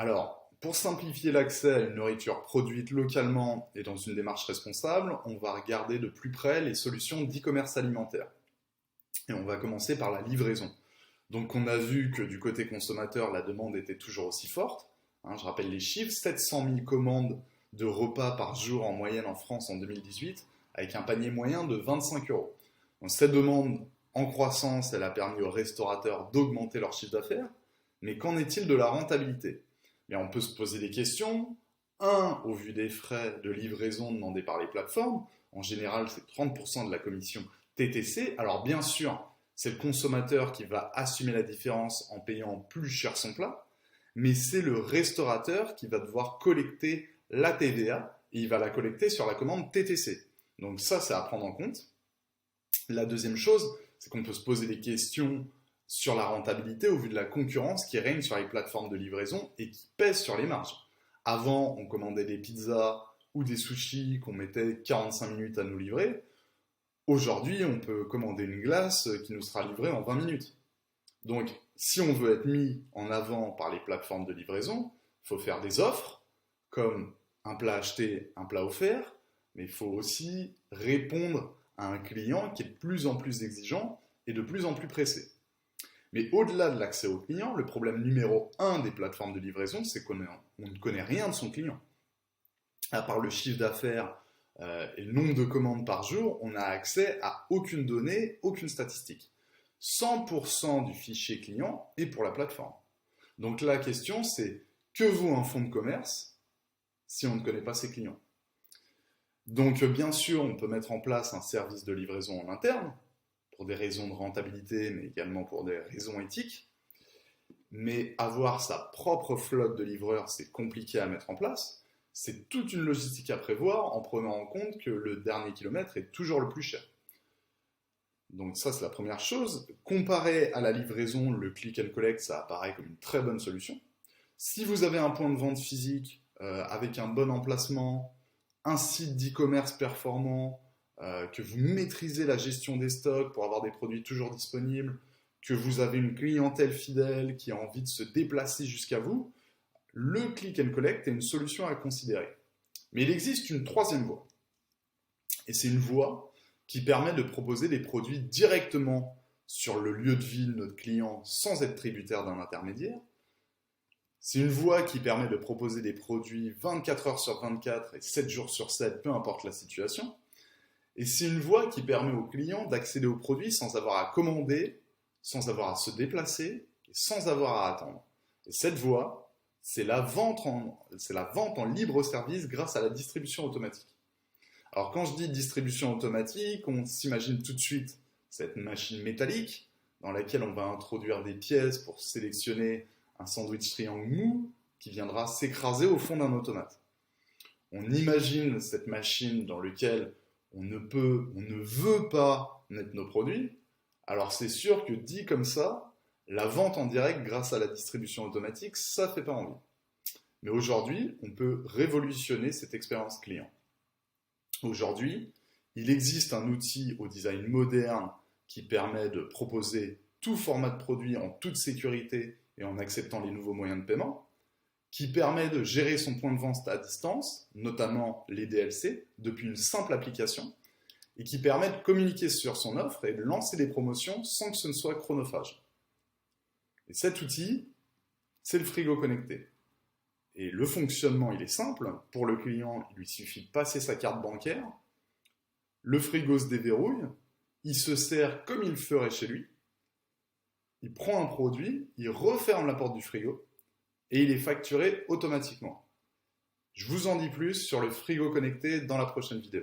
Alors, pour simplifier l'accès à une nourriture produite localement et dans une démarche responsable, on va regarder de plus près les solutions d'e-commerce alimentaire. Et on va commencer par la livraison. Donc on a vu que du côté consommateur, la demande était toujours aussi forte. Je rappelle les chiffres, 700 000 commandes de repas par jour en moyenne en France en 2018, avec un panier moyen de 25 euros. Donc cette demande en croissance, elle a permis aux restaurateurs d'augmenter leur chiffre d'affaires. Mais qu'en est-il de la rentabilité? Bien, on peut se poser des questions. Au vu des frais de livraison demandés par les plateformes, en général c'est 30% de la commission TTC. Alors bien sûr, c'est le consommateur qui va assumer la différence en payant plus cher son plat, mais c'est le restaurateur qui va devoir collecter la TVA et il va la collecter sur la commande TTC. Donc ça, c'est à prendre en compte. La deuxième chose, c'est qu'on peut se poser des questions sur la rentabilité au vu de la concurrence qui règne sur les plateformes de livraison et qui pèse sur les marges. Avant, on commandait des pizzas ou des sushis qu'on mettait 45 minutes à nous livrer. Aujourd'hui, on peut commander une glace qui nous sera livrée en 20 minutes. Donc, si on veut être mis en avant par les plateformes de livraison, il faut faire des offres, comme un plat acheté, un plat offert, mais il faut aussi répondre à un client qui est de plus en plus exigeant et de plus en plus pressé. Mais au-delà de l'accès au client, le problème numéro 1 des plateformes de livraison, c'est qu'on ne connaît rien de son client. À part le chiffre d'affaires et le nombre de commandes par jour, on n'a accès à aucune donnée, aucune statistique. 100% du fichier client est pour la plateforme. Donc la question, c'est que vaut un fonds de commerce si on ne connaît pas ses clients? Donc bien sûr, on peut mettre en place un service de livraison en interne, pour des raisons de rentabilité, mais également pour des raisons éthiques. Mais avoir sa propre flotte de livreurs, c'est compliqué à mettre en place. C'est toute une logistique à prévoir en prenant en compte que le dernier kilomètre est toujours le plus cher. Donc ça, c'est la première chose. Comparé à la livraison, le click and collect, ça apparaît comme une très bonne solution. Si vous avez un point de vente physique avec un bon emplacement, un site d'e-commerce performant, que vous maîtrisez la gestion des stocks pour avoir des produits toujours disponibles, que vous avez une clientèle fidèle qui a envie de se déplacer jusqu'à vous, le click and collect est une solution à considérer. Mais il existe une troisième voie. Et c'est une voie qui permet de proposer des produits directement sur le lieu de vie de notre client sans être tributaire d'un intermédiaire. C'est une voie qui permet de proposer des produits 24 heures sur 24 et 7 jours sur 7, peu importe la situation. Et c'est une voie qui permet aux clients d'accéder aux produits sans avoir à commander, sans avoir à se déplacer et sans avoir à attendre. Et cette voie, c'est la vente en libre service grâce à la distribution automatique. Alors quand je dis distribution automatique, on s'imagine tout de suite cette machine métallique dans laquelle on va introduire des pièces pour sélectionner un sandwich triangle mou qui viendra s'écraser au fond d'un automate. On imagine cette machine dans laquelle on ne veut pas mettre nos produits. Alors c'est sûr que dit comme ça, la vente en direct grâce à la distribution automatique, ça fait pas envie. Mais aujourd'hui, on peut révolutionner cette expérience client. Aujourd'hui, il existe un outil au design moderne qui permet de proposer tout format de produit en toute sécurité et en acceptant les nouveaux moyens de paiement, qui permet de gérer son point de vente à distance, notamment les DLC, depuis une simple application, et qui permet de communiquer sur son offre et de lancer des promotions sans que ce ne soit chronophage. Et cet outil, c'est le frigo connecté. Et le fonctionnement, il est simple. Pour le client, il lui suffit de passer sa carte bancaire, le frigo se déverrouille, il se sert comme il ferait chez lui, il prend un produit, il referme la porte du frigo, et il est facturé automatiquement. Je vous en dis plus sur le frigo connecté dans la prochaine vidéo.